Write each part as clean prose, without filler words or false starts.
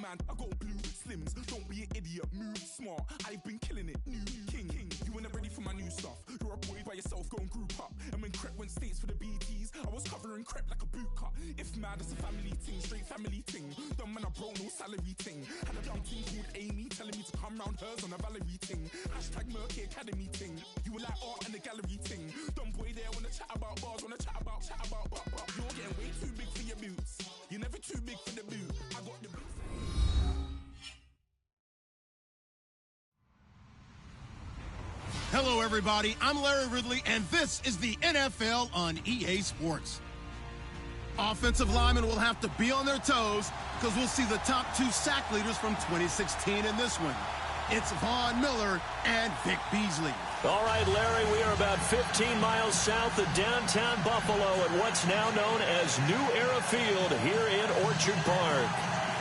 man, I got blue slims. Don't be an idiot, move smart. I've been killing it, new king. You were not ready for my new stuff. You're a boy by yourself, go and group up. And when Crep went states for the BTs, I was covering Crep like a boot cut. If mad, it's a family ting, straight family ting. Dumb man, I bro, no salary ting. Had a dumb ting called Amy, telling me to come round hers on a Valerie ting. Hashtag Murky Academy ting. You were like art and the gallery ting. Dumb boy there, wanna chat about bars, wanna chat about, but you're getting way too big for your boots. You're never too big for the boot. I got the boots. Hello, everybody. I'm Larry Ridley, and this is the NFL on EA Sports. Offensive linemen will have to be on their toes because we'll see the top two sack leaders from 2016 in this one. It's Von Miller and Vic Beasley. All right, Larry, we are about 15 miles south of downtown Buffalo at what's now known as New Era Field here in Orchard Park.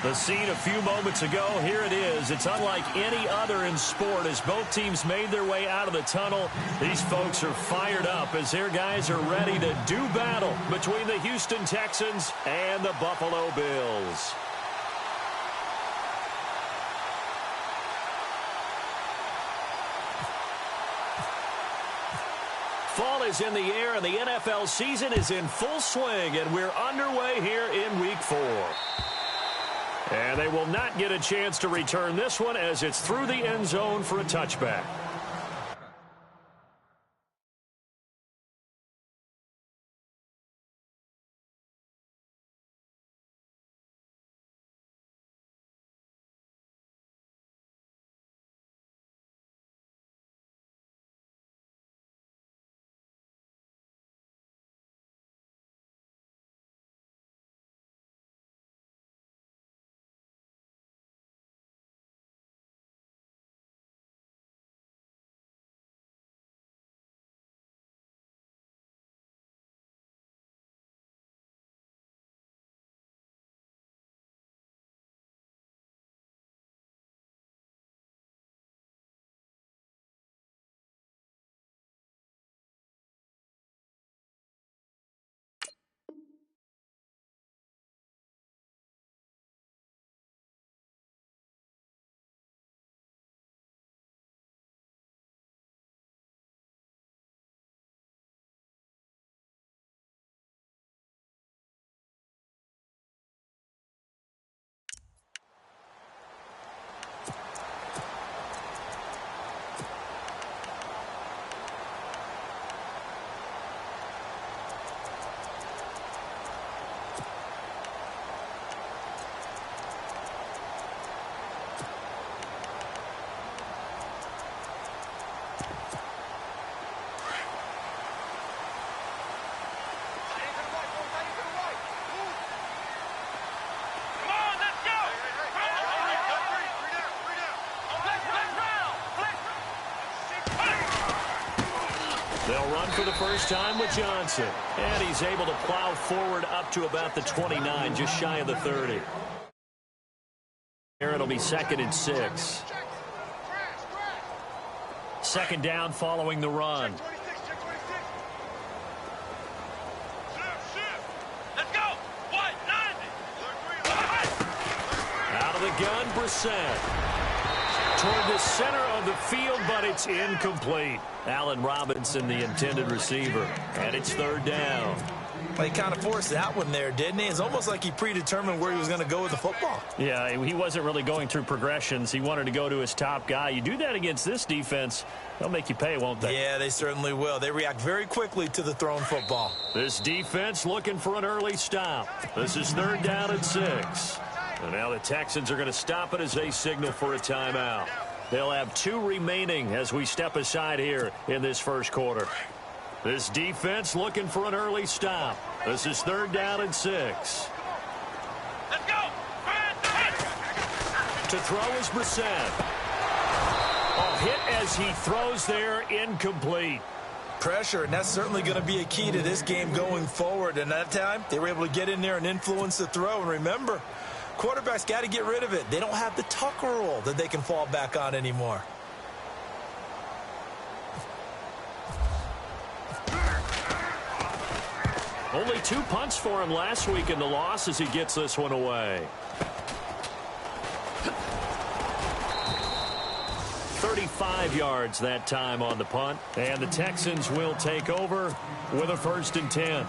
The scene a few moments ago, here it is. It's unlike any other in sport as both teams made their way out of the tunnel. These folks are fired up as their guys are ready to do battle between the Houston Texans and the Buffalo Bills. Fall is in the air, and the NFL season is in full swing, and we're underway here in Week 4. And they will not get a chance to return this one as it's through the end zone for a touchback. They'll run for the first time with Johnson. And he's able to plow forward up to about the 29, just shy of the 30. Here it'll be 2nd and 6. Second down following the run. Let's go. Out of the gun, Brissett. Toward the center of the field, but it's incomplete. Allen Robinson, the intended receiver. And it's 3rd down. Well, he kind of forced that one there, didn't he? It's almost like he predetermined where he was going to go with the football. Yeah, he wasn't really going through progressions. He wanted to go to his top guy. You do that against this defense, they'll make you pay, won't they? Yeah, they certainly will. They react very quickly to the thrown football. This defense looking for an early stop. This is 3rd down and 6. And now the Texans are going to stop it as they signal for a timeout. They'll have 2 remaining as we step aside here in this first quarter. This defense looking for an early stop. This is 3rd down and 6. Let's go. To throw is Brissett. A hit as he throws there, incomplete. Pressure, and that's certainly going to be a key to this game going forward. And that time, they were able to get in there and influence the throw. And remember, quarterbacks got to get rid of it. They don't have the Tucker rule that they can fall back on anymore. Only 2 punts for him last week in the loss as he gets this one away. 35 yards that time on the punt. And the Texans will take over with a 1st and 10.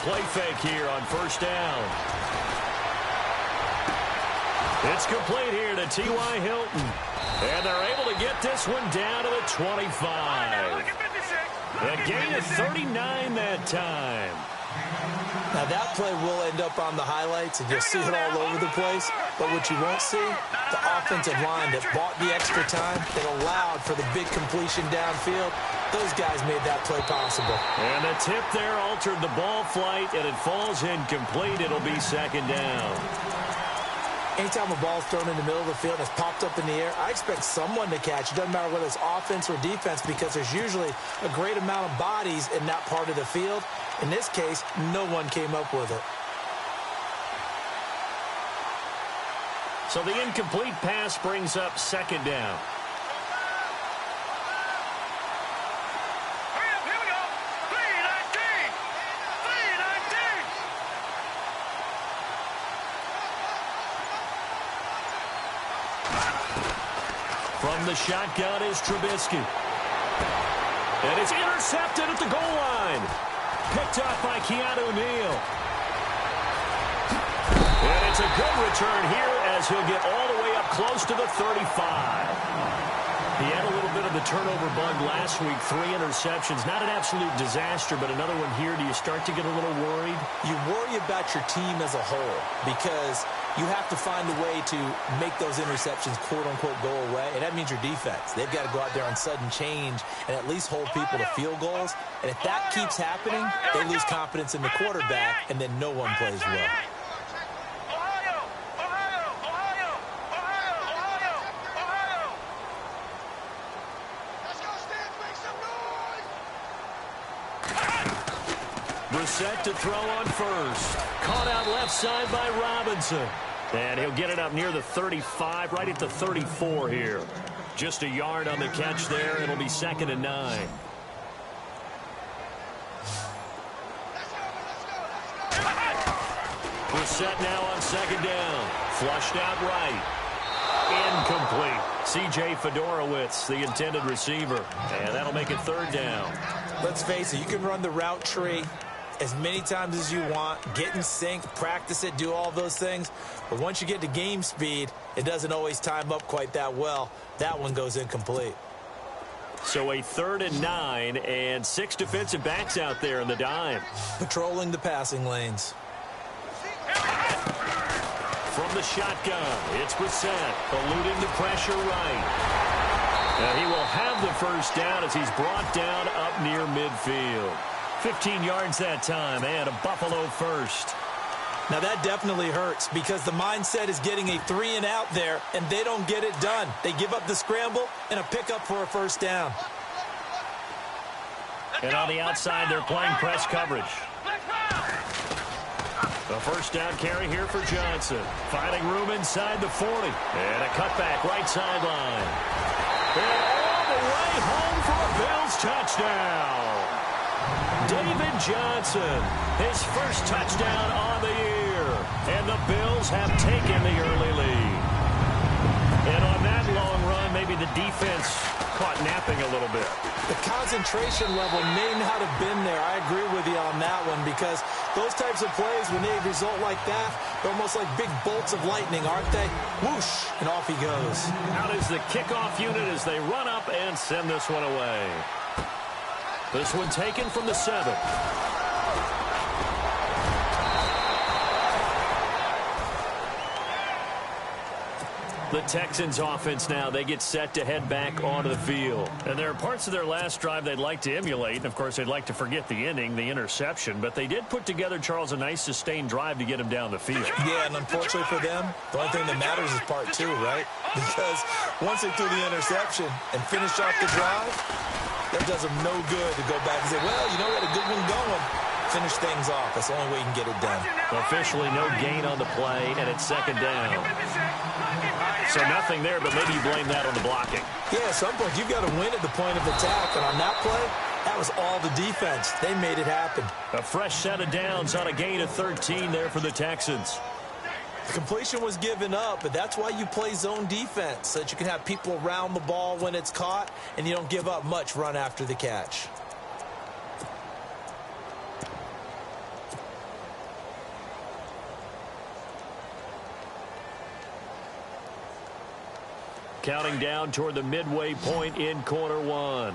Play fake here on 1st down. It's complete here to T.Y. Hilton. And they're able to get this one down to the 25. A gain of 39 that time. Now that play will end up on the highlights, and you'll see it all over the place. But what you won't see, the offensive line that bought the extra time, that allowed for the big completion downfield. Those guys made that play possible. And the tip there altered the ball flight, and it falls incomplete. It'll be 2nd down. Anytime a ball's thrown in the middle of the field and it's popped up in the air, I expect someone to catch. It doesn't matter whether it's offense or defense, because there's usually a great amount of bodies in that part of the field. In this case, no one came up with it. So the incomplete pass brings up 2nd down. From the shotgun is Trubisky. And it's intercepted at the goal line. Picked up by Keanu Neal. And it's a good return here as he'll get all the way up close to the 35. He had a little bit of the turnover bug last week. 3 interceptions. Not an absolute disaster, but another one here. Do you start to get a little worried? You worry about your team as a whole, because you have to find a way to make those interceptions, quote-unquote, go away, and that means your defense. They've got to go out there on sudden change and at least hold people to field goals. And if that keeps happening, they lose confidence in the quarterback, and then no one plays well. Set to throw on 1st. Caught out left side by Robinson. And he'll get it up near the 35, right at the 34 here. Just a yard on the catch there. It'll be 2nd and 9. We're set now on 2nd down. Flushed out right. Incomplete. C.J. Fedorowicz, the intended receiver. And that'll make it 3rd down. Let's face it, you can run the route tree as many times as you want, get in sync, practice it, do all those things. But once you get to game speed, it doesn't always time up quite that well. That one goes incomplete. So a 3rd and 9, and 6 defensive backs out there in the dime. Patrolling the passing lanes. From the shotgun, it's Brissett, eluding the pressure right. And he will have the 1st down as he's brought down up near midfield. 15 yards that time, and a Buffalo 1st. Now that definitely hurts, because the mindset is getting a 3 and out there, and they don't get it done. They give up the scramble and a pickup for a 1st down. And on the outside, they're playing press coverage. The 1st down carry here for Johnson. Finding room inside the 40. And a cutback right sideline. And all the way home for a Bills touchdown. David Johnson, his 1st touchdown on the year. And the Bills have taken the early lead. And on that long run, maybe the defense caught napping a little bit. The concentration level may not have been there. I agree with you on that one, because those types of plays, when they result like that, they're almost like big bolts of lightning, aren't they? Whoosh, and off he goes. Out is the kickoff unit as they run up and send this one away. This one taken from the 7. The Texans offense now, they get set to head back onto the field. And there are parts of their last drive they'd like to emulate. And, of course, they'd like to forget the inning, the interception. But they did put together, Charles, a nice sustained drive to get him down the field. Yeah, and unfortunately for them, the only thing that matters is part 2, right? Because once they threw the interception and finished off the drive, That does them no good to go back and say, well, you know, we had a good one going. Finish things off. That's the only way you can get it done. Officially no gain on the play, and it's second down. So nothing there, but maybe you blame that on the blocking. Yeah, at some point, you've got to win at the point of attack. And on that play, that was all the defense. They made it happen. A fresh set of downs on a gain of 13 there for the Texans. The completion was given up, but that's why you play zone defense, so that you can have people around the ball when it's caught, and you don't give up much run after the catch. Counting down toward the midway point in quarter one.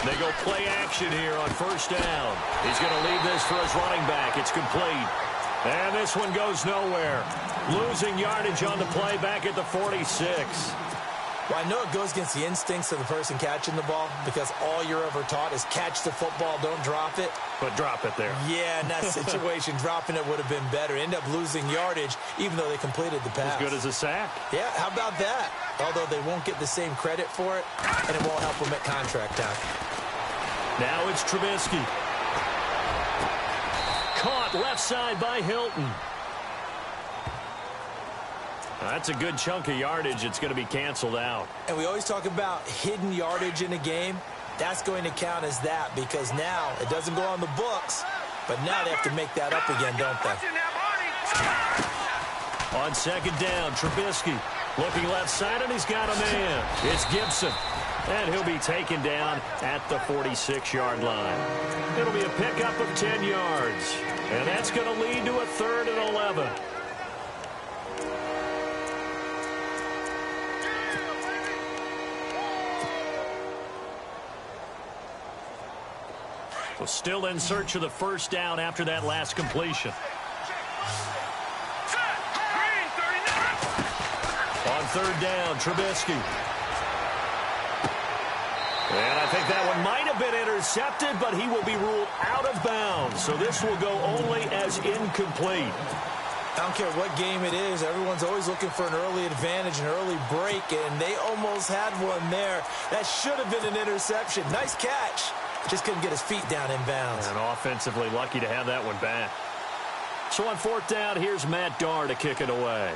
They go play action here on first down. He's going to leave this for his running back. It's complete. And this one goes nowhere. Losing yardage on the play back at the 46. Well, I know it goes against the instincts of the person catching the ball because all you're ever taught is catch the football, don't drop it. But drop it there. Yeah, in that situation, dropping it would have been better. End up losing yardage even though they completed the pass. As good as a sack. Yeah, how about that? Although they won't get the same credit for it, and it won't help them at contract time. Now it's Trubisky. Caught left side by Hilton. That's a good chunk of yardage. It's going to be canceled out. And we always talk about hidden yardage in a game. That's going to count as that because now it doesn't go on the books, but now they have to make that up again, don't they? On second down, Trubisky looking left side, and he's got a man. It's Gibson, and he'll be taken down at the 46-yard line. It'll be a pickup of 10 yards, and that's going to lead to a 3rd and 11. Well, still in search of the first down after that last completion. On third down, Trubisky. And I think that one might have been intercepted, but he will be ruled out of bounds. So this will go only as incomplete. I don't care what game it is. Everyone's always looking for an early advantage, an early break, and they almost had one there. That should have been an interception. Nice catch. Just couldn't get his feet down in bounds. And offensively lucky to have that one back. So on fourth down, here's Matt Darr to kick it away.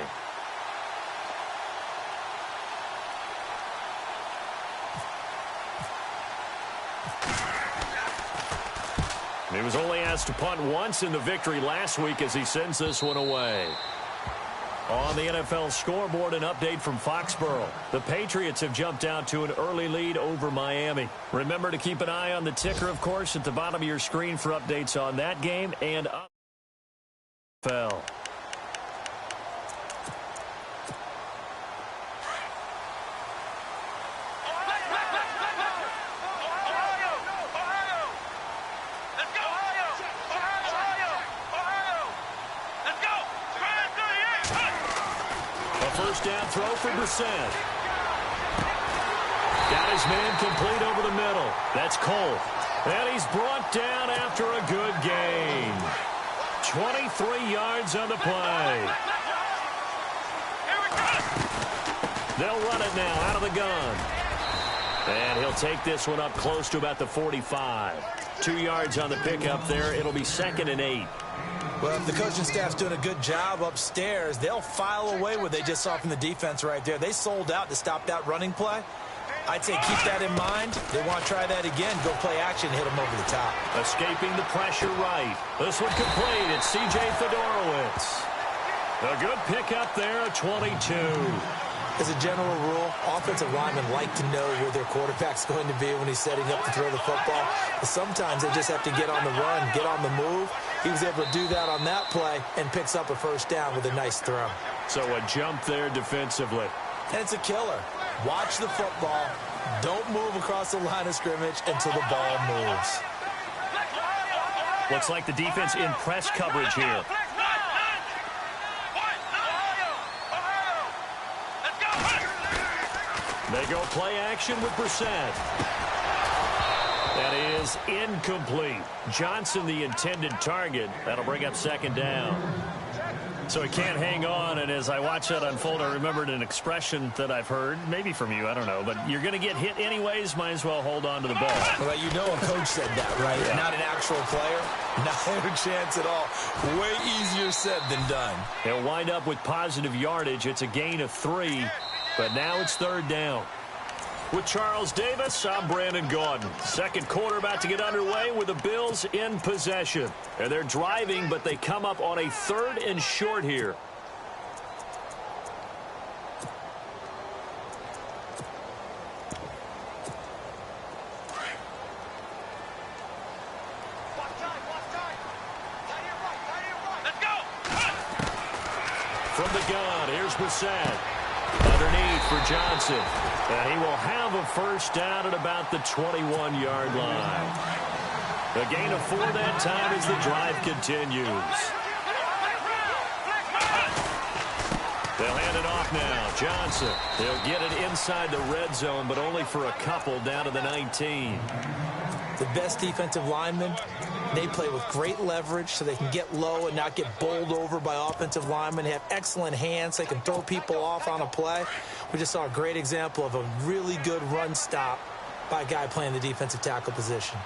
He was only asked to punt once in the victory last week as he sends this one away. On the NFL scoreboard, an update from Foxborough. The Patriots have jumped out to an early lead over Miami. Remember to keep an eye on the ticker, of course, at the bottom of your screen for updates on that game and NFL. First down throw for Brissett. Got his man complete over the middle. That's Cole. And he's brought down after a good gain. 23 yards on the play. They'll run it now out of the gun. And he'll take this one up close to about the 45. 2 yards on the pickup there. It'll be 2nd and 8. Well, if the coaching staff's doing a good job upstairs, they'll file away what they just saw from the defense right there. They sold out to stop that running play. I'd say keep that in mind. They want to try that again. Go play action, hit them over the top. Escaping the pressure right. This one complete. It's C.J. Fedorowicz. A good pickup there, a 22. As a general rule, offensive linemen like to know where their quarterback's going to be when he's setting up to throw the football. But sometimes they just have to get on the run, get on the move. He was able to do that on that play and picks up a first down with a nice throw. So a jump there defensively. And it's a killer. Watch the football. Don't move across the line of scrimmage until the ball moves. Looks like the defense in press coverage here. They go play action with Brissett. That is incomplete. Johnson, the intended target. That'll bring up 2nd down. So he can't hang on, and as I watch that unfold, I remembered an expression that I've heard, maybe from you, I don't know, but you're going to get hit anyways, might as well hold on to the ball. Well, you know a coach said that, right? Yeah. Not an actual player. Not a chance at all. Way easier said than done. They'll wind up with positive yardage. It's a gain of 3, but now it's 3rd down. With Charles Davis, I'm Brandon Gaudin. Second quarter about to get underway with the Bills in possession. And they're driving, but they come up on a 3rd and short here. Let's go! From the gun, here's Brissett. Underneath for Johnson. And he will have a first down at about the 21-yard line. A gain of 4 that time as the drive continues. They'll hand it off now. Johnson. They'll get it inside the red zone, but only for a couple down to the 19. The best defensive linemen, they play with great leverage so they can get low and not get bowled over by offensive linemen. They have excellent hands. They can throw people off on a play. We just saw a great example of a really good run stop by a guy playing the defensive tackle position.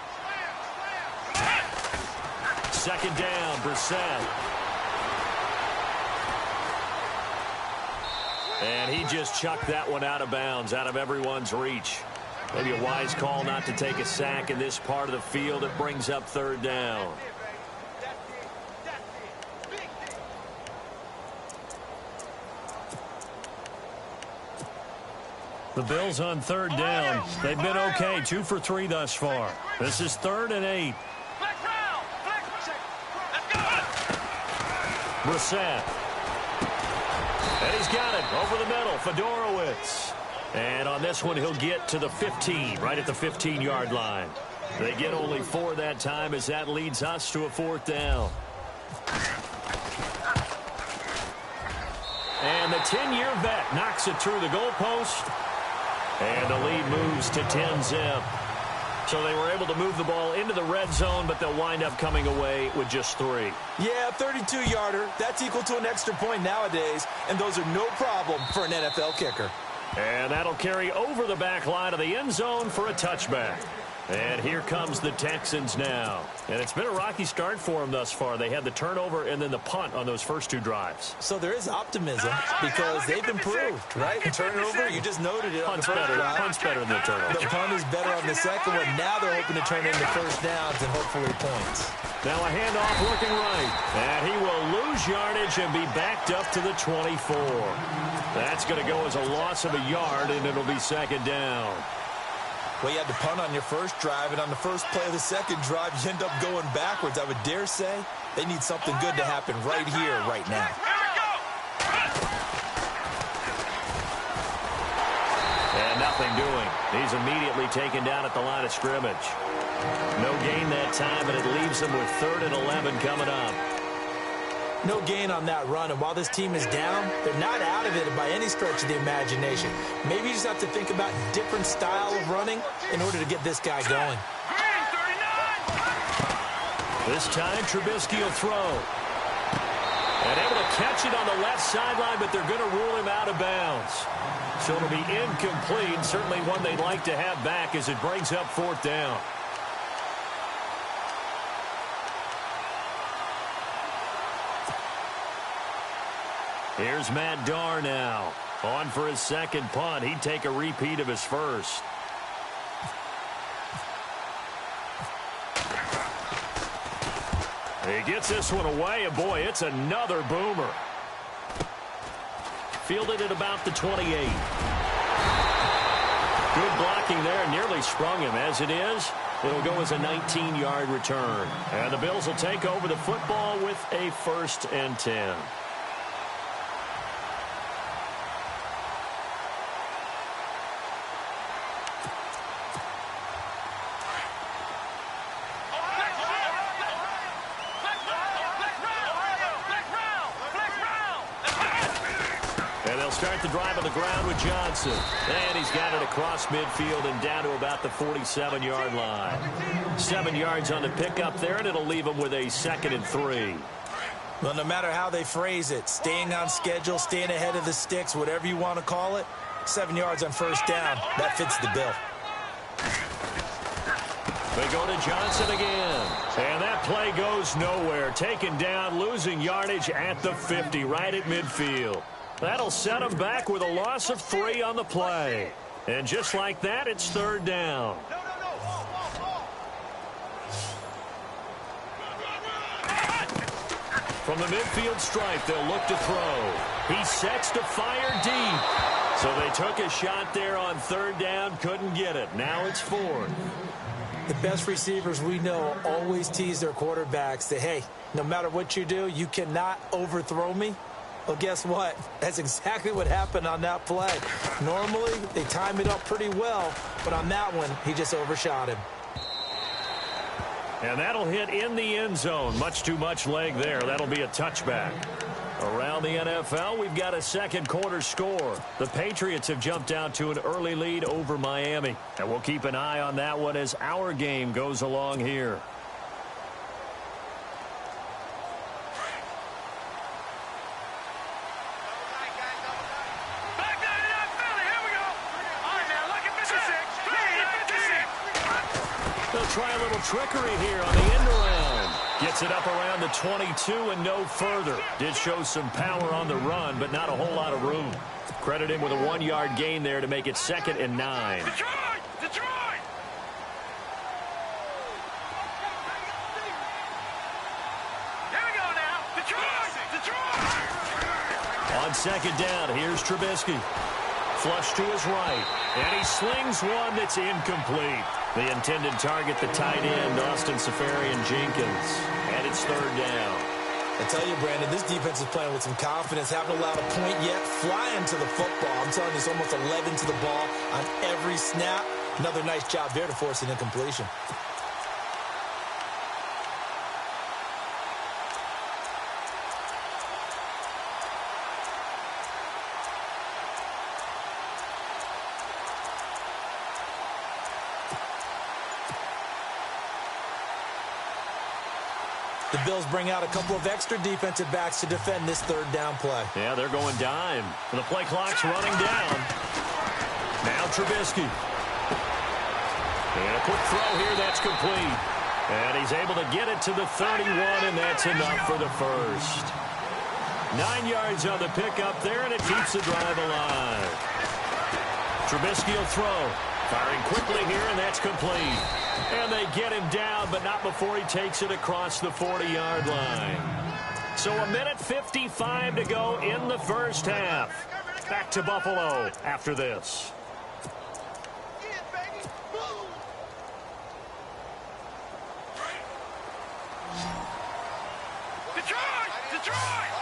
2nd down, Brissett. And he just chucked that one out of bounds, out of everyone's reach. Maybe a wise call not to take a sack in this part of the field. It brings up 3rd down. The Bills on 3rd down. They've been okay, 2 for 3 thus far. This is 3rd and 8. Brissett. And he's got it over the middle. Fedorowicz. And on this one, he'll get to the 15, right at the 15-yard line. They get only 4 that time as that leads us to a 4th down. And the 10-year vet knocks it through the goalpost. And the lead moves to 10-zip. So they were able to move the ball into the red zone, but they'll wind up coming away with just 3. Yeah, 32-yarder. That's equal to an extra point nowadays, and those are no problem for an NFL kicker. And that'll carry over the back line of the end zone for a touchback. And here comes the Texans now. And it's been a rocky start for them thus far. They had the turnover and then the punt on those first 2 drives. So there is optimism because they've improved, right? Turnover, you just noted it on the first drive. Punt's better than the turnover. The punt is better on the second one. Now they're hoping to turn into first downs and hopefully points. Now a handoff looking right. And he will lose yardage and be backed up to the 24. That's going to go as a loss of a yard, and it'll be 2nd down. Well, you had to punt on your first drive, and on the first play of the second drive, you end up going backwards. I would dare say they need something good to happen right here, right now. And nothing doing. He's immediately taken down at the line of scrimmage. No gain that time, and it leaves him with 3rd and 11 coming up. No gain on that run, and while this team is down, they're not out of it by any stretch of the imagination. Maybe you just have to think about a different style of running in order to get this guy going. This time, Trubisky will throw. And able to catch it on the left sideline, but they're going to rule him out of bounds. So it'll be incomplete, certainly one they'd like to have back as it brings up 4th down. Here's Matt Darr now. On for his 2nd punt. He'd take a repeat of his first. He gets this one away, and boy, it's another boomer. Fielded at about the 28. Good blocking there, nearly sprung him. As it is, it'll go as a 19-yard return. And the Bills will take over the football with a 1st and 10. Start the drive on the ground with Johnson. And he's got it across midfield and down to about the 47-yard line. 7 yards on the pickup there, and it'll leave him with a 2nd and 3. Well, no matter how they phrase it, staying on schedule, staying ahead of the sticks, whatever you want to call it, 7 yards on first down, that fits the bill. They go to Johnson again. And that play goes nowhere. Taken down, losing yardage at the 50, right at midfield. That'll set them back with a loss of 3 on the play. And just like that, it's third down. From the midfield stripe, they'll look to throw. He sets to fire deep. So they took a shot there on third down, couldn't get it. Now it's fourth. The best receivers we know always tease their quarterbacks that, hey, no matter what you do, you cannot overthrow me. Well, guess what? That's exactly what happened on that play. Normally, they time it up pretty well, but on that one, he just overshot him. And that'll hit in the end zone. Much too much leg there. That'll be a touchback. Around the NFL, we've got a second quarter score. The Patriots have jumped out to an early lead over Miami. And we'll keep an eye on that one as our game goes along here. They'll try a little trickery here on the end around. Gets it up around the 22 and no further. Did show some power on the run, but not a whole lot of room. Credit him with a 1-yard gain there to make it 2nd and 9. Detroit! Detroit! Here we go now. Detroit! Detroit! On second down, here's Trubisky. Flush to his right. And he slings one that's incomplete. The intended target, the tight end, Austin Seferian-Jenkins. And it's third down. I tell you, Brandon, this defense is playing with some confidence. Haven't allowed a point yet. Flying to the football. I'm telling you, it's almost 11 to the ball on every snap. Another nice job there to force an incompletion. The Bills bring out a couple of extra defensive backs to defend this third down play. Yeah, they're going dime. The play clock's running down. Now Trubisky. And a quick throw here, that's complete. And he's able to get it to the 31, and that's enough for the first. 9 yards on the pickup there, and it keeps the drive alive. Trubisky will throw. Firing quickly here, and that's complete. And they get him down, but not before he takes it across the 40-yard line. So 1:55 to go in the first half. Back to Buffalo after this. Detroit! Detroit!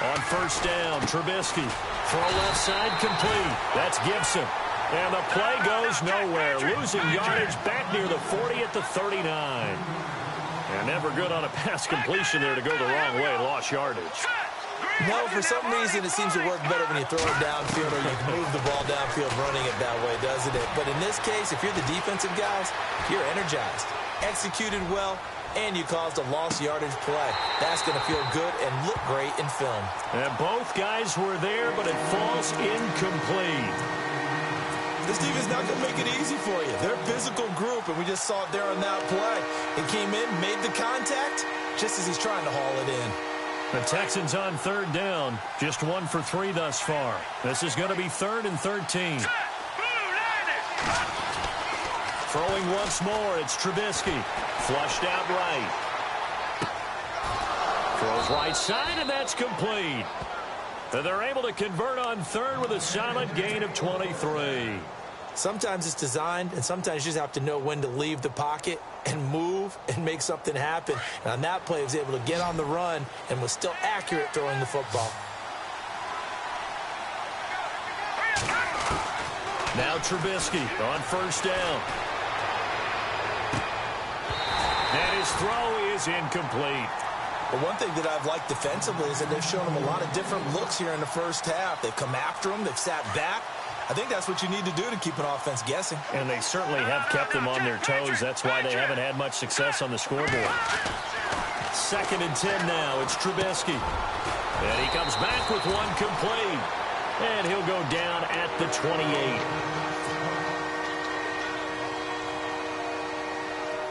On first down, Trubisky. Throw left side complete. That's Gibson. And the play goes nowhere. Losing yardage back near the 40 at the 39. And never good on a pass completion there to go the wrong way. Lost yardage. No, for some reason it seems to work better when you throw it downfield or you can move the ball downfield running it that way, doesn't it? But in this case, if you're the defensive guys, you're energized, executed well, and you caused a lost yardage play. That's going to feel good and look great in film. And both guys were there, but it falls incomplete. This defense not going to make it easy for you. They're a physical group, and we just saw it there on that play. It came in, made the contact, just as he's trying to haul it in. The Texans on third down, just 1 for 3 thus far. This is going to be 3rd and 13. Throwing once more, it's Trubisky. Flushed out right. Throws right side, and that's complete. And they're able to convert on third with a solid gain of 23. Sometimes it's designed, and sometimes you just have to know when to leave the pocket and move and make something happen. And on that play, he was able to get on the run and was still accurate throwing the football. Now Trubisky on first down. And his throw is incomplete. But one thing that I've liked defensively is that they've shown him a lot of different looks here in the first half. They've come after him. They've sat back. I think that's what you need to do to keep an offense guessing. And they certainly have kept them on their toes. That's why they haven't had much success on the scoreboard. 2nd and 10 now. It's Trubisky. And he comes back with one complete. And he'll go down at the 28.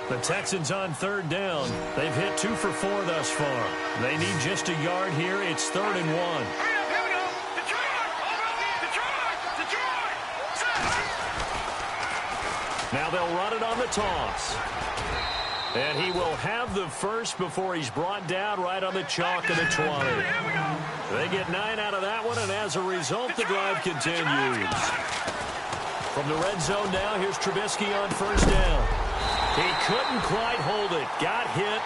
The Texans on 3rd down. They've hit 2 for 4 thus far. They need just a yard here. It's 3rd and 1. Now they'll run it on the toss. And he will have the first before he's brought down right on the chalk of the 20. They get 9 out of that one, and as a result, the drive continues. From the red zone now, here's Trubisky on 1st down. He couldn't quite hold it. Got hit.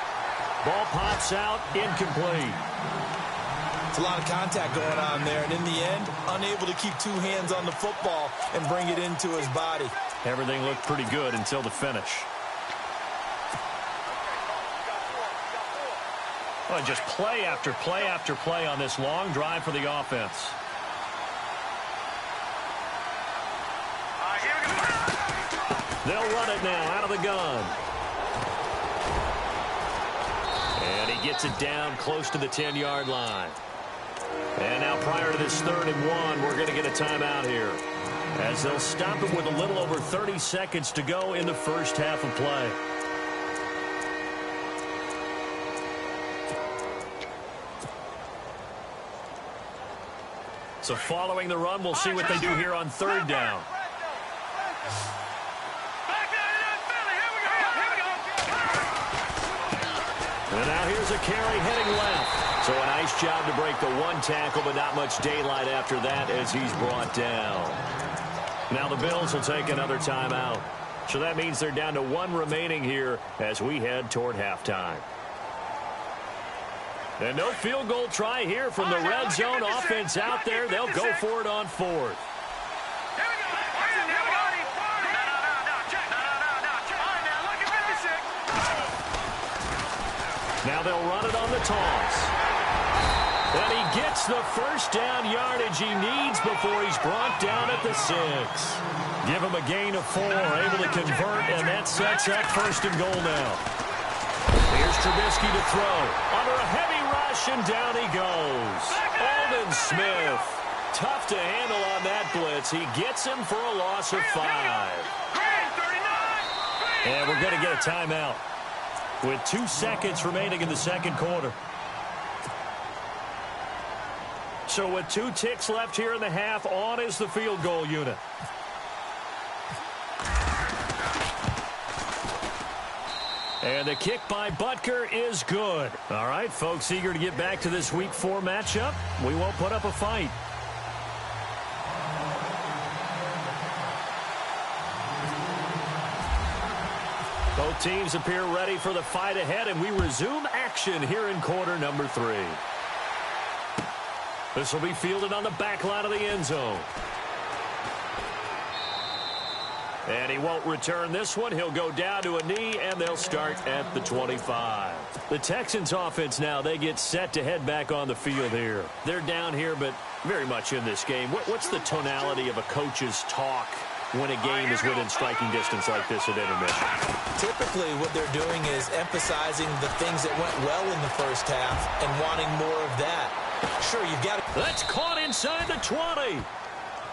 Ball pops out. Incomplete. It's a lot of contact going on there, and in the end, unable to keep 2 hands on the football and bring it into his body. Everything looked pretty good until the finish. Well, just play after play after play on this long drive for the offense. They'll run it now out of the gun. And he gets it down close to the 10-yard line. And now prior to this 3rd and 1, we're going to get a timeout here, as they'll stop it with a little over 30 seconds to go in the first half of play. So following the run, we'll see what they do here on 3rd down. And now here's a carry heading left. So a nice job to break the 1 tackle, but not much daylight after that as he's brought down. Now the Bills will take another timeout. So that means they're down to 1 remaining here as we head toward halftime. And no field goal try here from the red zone offense out there. They'll go for it on 4th. Now they'll run it on the toss. And he gets the first down yardage he needs before he's brought down at the 6. Give him a gain of 4, able to convert, and that sets up 1st and goal now. Here's Trubisky to throw. Under a heavy rush, and down he goes. Aldon Smith. Tough to handle on that blitz. He gets him for a loss of 5. And we're going to get a timeout with 2 seconds remaining in the 2nd quarter. So with 2 ticks left here in the half, on is the field goal unit. And the kick by Butker is good. All right, folks, eager to get back to this Week 4 matchup. We won't put up a fight. Both teams appear ready for the fight ahead, and we resume action here in quarter number 3. This will be fielded on the back line of the end zone. And he won't return this one. He'll go down to a knee, and they'll start at the 25. The Texans offense now, they get set to head back on the field here. They're down here, but very much in this game. What's the tonality of a coach's talk when a game is within striking distance like this at intermission? Typically, what they're doing is emphasizing the things that went well in the first half and wanting more of that. Sure, you've got to... That's caught inside the 20.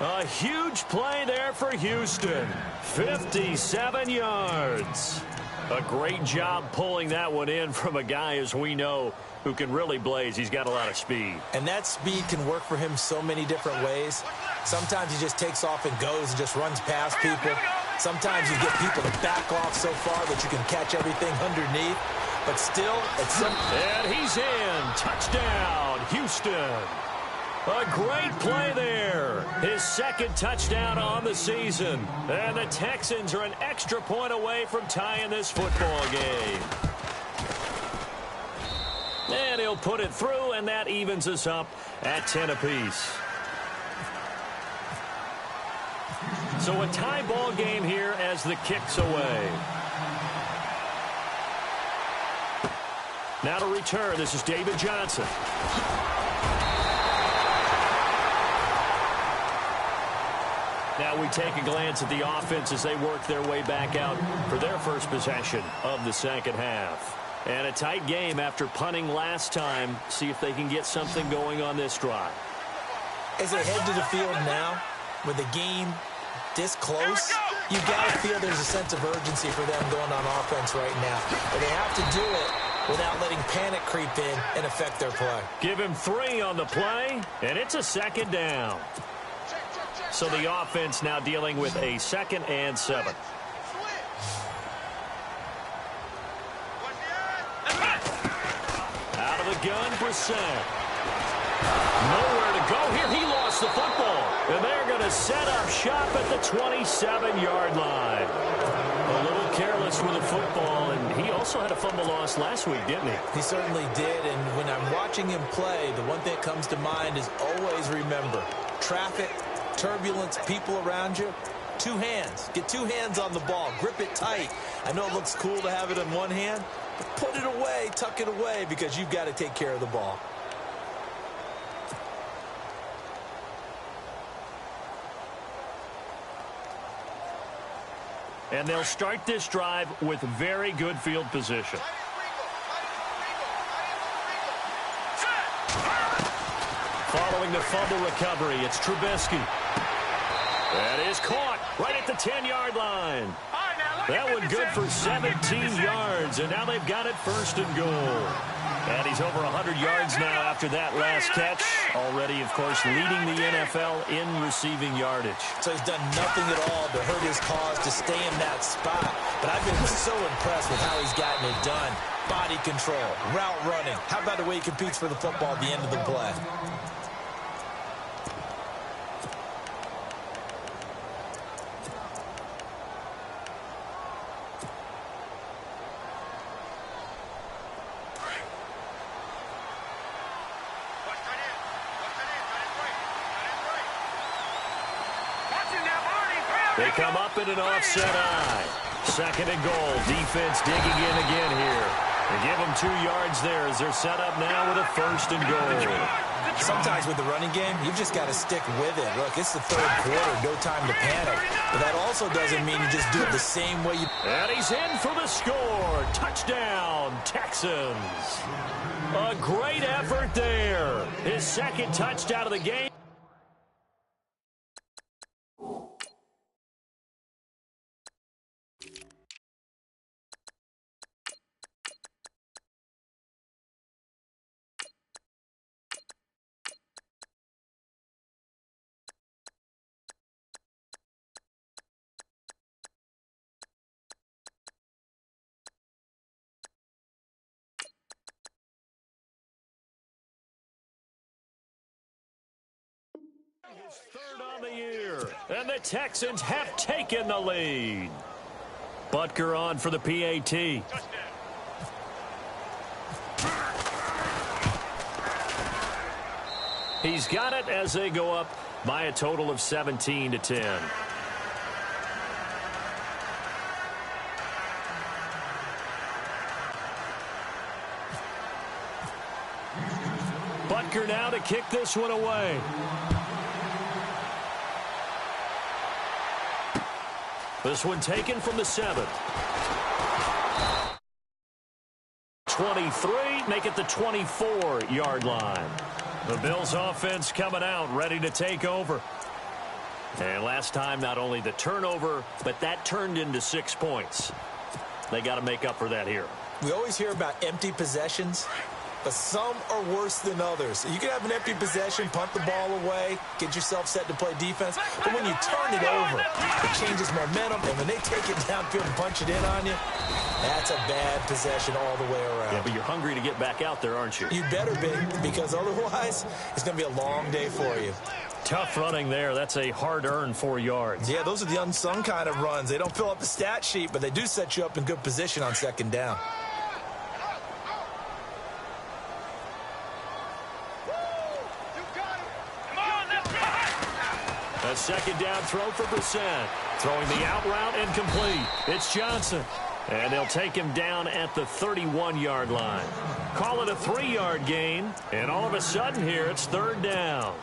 A huge play there for Houston. 57 yards. A great job pulling that one in from a guy, as we know, who can really blaze. He's got a lot of speed. And that speed can work for him so many different ways. Sometimes he just takes off and goes and just runs past people. Sometimes you get people to back off so far that you can catch everything underneath. But still, it's some... And he's in. Touchdown, Houston. A great play there. His 2nd touchdown on the season. And the Texans are an extra point away from tying this football game. And he'll put it through, and that evens us up at 10 apiece. So a tie ball game here as the kick's away. Now to return, this is David Johnson. Now we take a glance at the offense as they work their way back out for their first possession of the second half. And a tight game after punting last time. See if they can get something going on this drive. As they head to the field now, with the game this close, you've got to feel there's a sense of urgency for them going on offense right now. But they have to do it without letting panic creep in and affect their play. Give him 3 on the play, and it's a second down. So the offense now dealing with a 2nd and 7. Out of the gun, Brissett. Nowhere to go here. He lost the football. And they're going to set up shop at the 27-yard line. A little careless with the football, and he also had a fumble loss last week, didn't he? He certainly did, and when I'm watching him play, the one thing that comes to mind is always remember, traffic, turbulence, people around you, 2 hands. Get 2 hands on the ball. Grip it tight. I know it looks cool to have it in one hand, but put it away, tuck it away, because you've got to take care of the ball. And they'll start this drive with very good field position. Following the fumble recovery, it's Trubisky. That is caught right at the 10-yard line. That one good for 17 yards, and now they've got it 1st and goal. And he's over 100 yards now after that last catch. Already, of course, leading the NFL in receiving yardage. So he's done nothing at all to hurt his cause to stay in that spot. But I've been so impressed with how he's gotten it done. Body control, route running. How about the way he competes for the football at the end of the play? They come up in an offset eye. 2nd and goal. Defense digging in again here. They give them 2 yards there as they're set up now with a 1st and goal. Sometimes with the running game, you've just got to stick with it. Look, it's the 3rd quarter, no time to panic. But that also doesn't mean you just do it the same way you... And he's in for the score. Touchdown, Texans. A great effort there. His 2nd touchdown of the game. His 3rd on the year, and the Texans have taken the lead. Butker on for the PAT. He's got it as they go up by a total of 17-10. Butker now to kick this one away. This one taken from the 7th. 23, make it the 24-yard line. The Bills offense coming out, ready to take over. And last time, not only the turnover, but that turned into 6 points. They got to make up for that here. We always hear about empty possessions, but some are worse than others. You can have an empty possession, punt the ball away, get yourself set to play defense, but when you turn it over, it changes momentum, and when they take it downfield and punch it in on you, that's a bad possession all the way around. Yeah, but you're hungry to get back out there, aren't you? You better be, because otherwise, it's going to be a long day for you. Tough running there. That's a hard-earned 4 yards. Yeah, those are the unsung kind of runs. They don't fill up the stat sheet, but they do set you up in good position on 2nd down. A 2nd down throw for Brissett. Throwing the out route incomplete. It's Johnson. And they'll take him down at the 31-yard line. Call it a 3-yard gain. And all of a sudden here, it's 3rd down.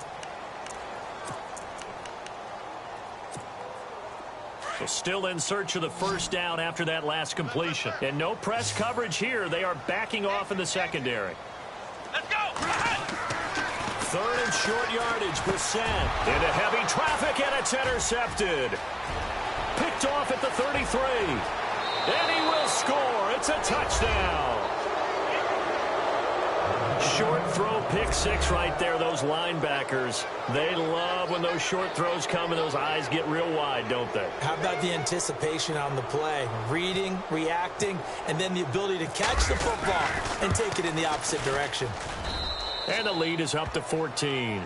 So still in search of the first down after that last completion. And no press coverage here. They are backing off in the secondary. Let's go. Third and short yardage. Brissett into heavy traffic, and it's intercepted. Picked off at the 33. And he will score. It's a touchdown. Short throw, pick six right there. Those linebackers, they love when those short throws come and those eyes get real wide, don't they? How about the anticipation on the play? Reading, reacting, and then the ability to catch the football and take it in the opposite direction. And the lead is up to 14.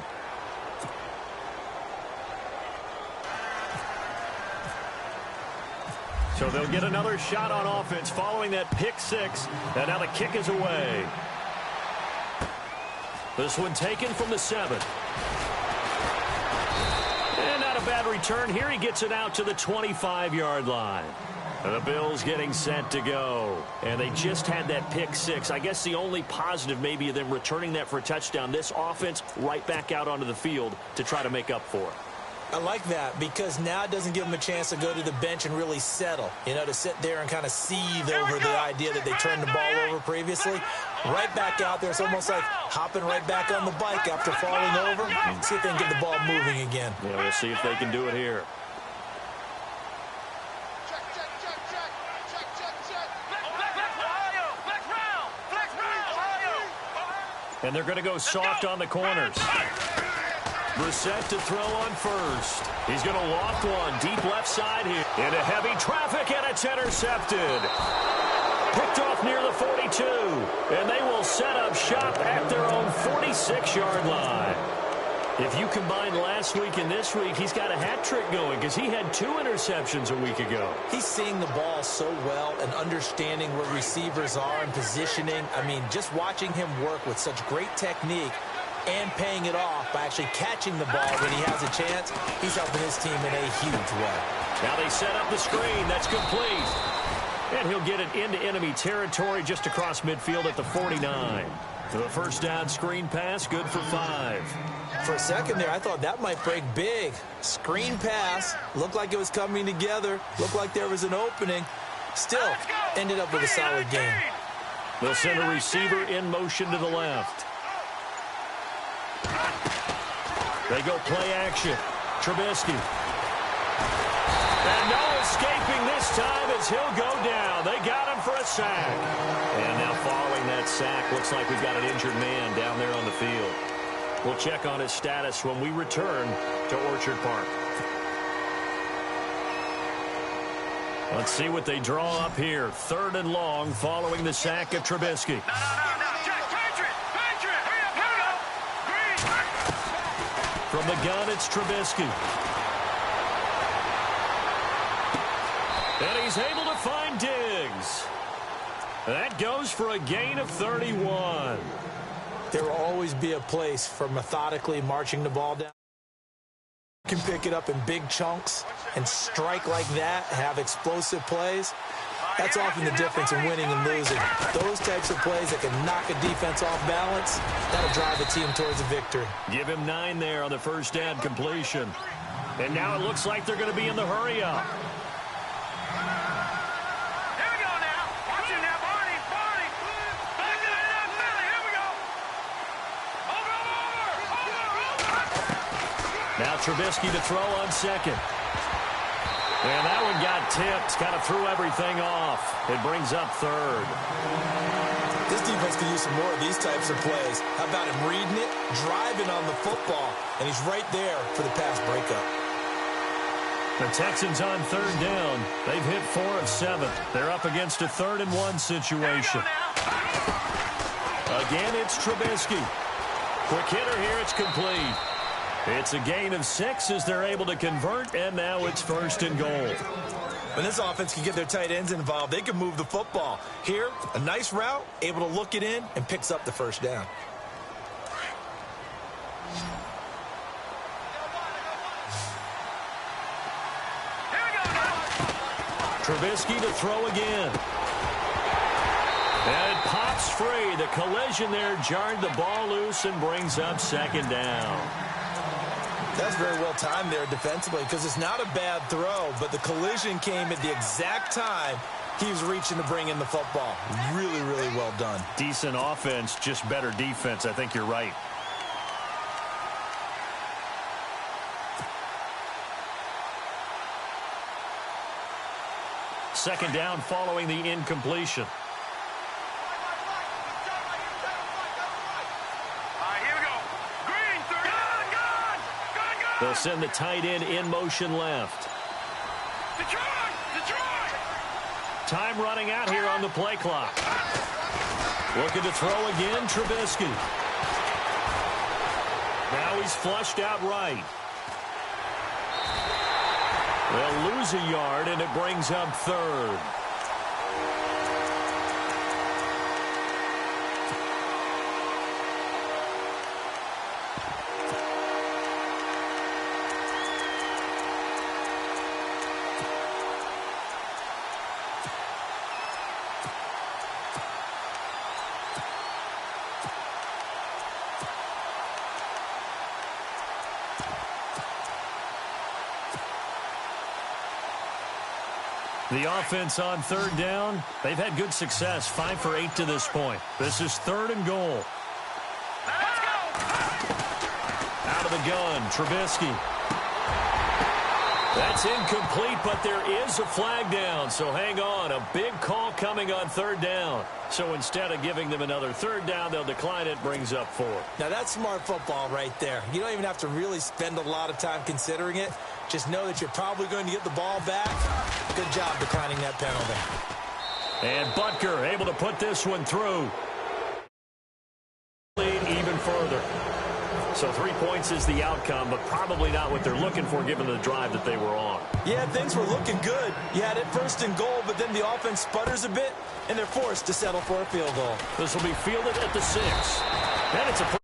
So they'll get another shot on offense following that pick six. And now the kick is away. This one taken from the 7. And not a bad return here. He gets it out to the 25-yard line. And the Bills getting set to go. And they just had that pick six. I guess the only positive maybe of them returning that for a touchdown. This offense right back out onto the field to try to make up for it. I like that because now it doesn't give them a chance to go to the bench and really settle. You know, to sit there and kind of seethe over the idea that they turned the ball over previously. Right back out there. It's almost like hopping right back on the bike after falling over. See if they can get the ball moving again. Yeah, we'll see if they can do it here. And they're going to go soft on the corners. Brissett to throw on first. He's going to loft one deep left side here. Into heavy traffic, and it's intercepted. Picked off near the 42. And they will set up shop at their own 46-yard line. If you combine last week and this week, he's got a hat trick going because he had 2 interceptions a week ago. He's seeing the ball so well and understanding where receivers are and positioning. I mean, just watching him work with such great technique and paying it off by actually catching the ball when he has a chance, he's helping his team in a huge way. Now they set up the screen. That's complete. And he'll get it into enemy territory just across midfield at the 49. The first down screen pass, good for 5. For a second there, I thought that might break big. Screen pass, looked like it was coming together, looked like there was an opening. Still, ended up with a solid game. They'll send a receiver in motion to the left. They go play action. Trubisky. And no escaping this time as he'll go down. They got him for a sack. And now following that sack, looks like we've got an injured man down there on the field. We'll check on his status when we return to Orchard Park. Let's see what they draw up here. 3rd and long following the sack of Trubisky. From the gun, it's Trubisky. And he's able to find Diggs. That goes for a gain of 31. There will always be a place for methodically marching the ball down. You can pick it up in big chunks and strike like that, have explosive plays. That's often the difference in winning and losing. Those types of plays that can knock a defense off balance, that'll drive a team towards a victory. Give him 9 there on the first down completion. And now it looks like they're going to be in the hurry-up. Here we go now. Watch it now, Barney. Back it up, Billy. Here we go. Over. Now Trubisky to throw on second. And that one got tipped, kind of threw everything off. It brings up 3rd. This defense could use some more of these types of plays. How about him reading it, driving on the football, and he's right there for the pass breakup. The Texans on 3rd down. They've hit 4 of 7. They're up against a 3rd and 1 situation. Again, it's Trubisky. Quick hitter here, it's complete. It's a gain of 6 as they're able to convert, and now it's 1st and goal. When this offense can get their tight ends involved, they can move the football. Here, a nice route, able to look it in, and picks up the first down. Trubisky to throw again. And it pops free. The collision there jarred the ball loose and brings up 2nd down. That's very well timed there defensively because it's not a bad throw, but the collision came at the exact time he was reaching to bring in the football. Really, really well done. Decent offense, just better defense. I think you're right. Second down following the incompletion. They'll send the tight end in motion left. Detroit! Time running out here on the play clock. Looking to throw again, Trubisky. Now he's flushed out right. They'll lose a yard, and it brings up third. The offense on third down, they've had good success, 5 for 8 to this point. This is 3rd and goal. Let's go! Out of the gun, Trubisky. That's incomplete, but there is a flag down, so hang on. A big call coming on 3rd down. So instead of giving them another 3rd down, they'll decline it, brings up 4. Now that's smart football right there. You don't even have to really spend a lot of time considering it. Just know that you're probably going to get the ball back. Good job declining that penalty. And Butker able to put this one through. Lead even further. So 3 points is the outcome, but probably not what they're looking for given the drive that they were on. Yeah, things were looking good. You had it 1st and goal, but then the offense sputters a bit, and they're forced to settle for a field goal. This will be fielded at the 6. And it's a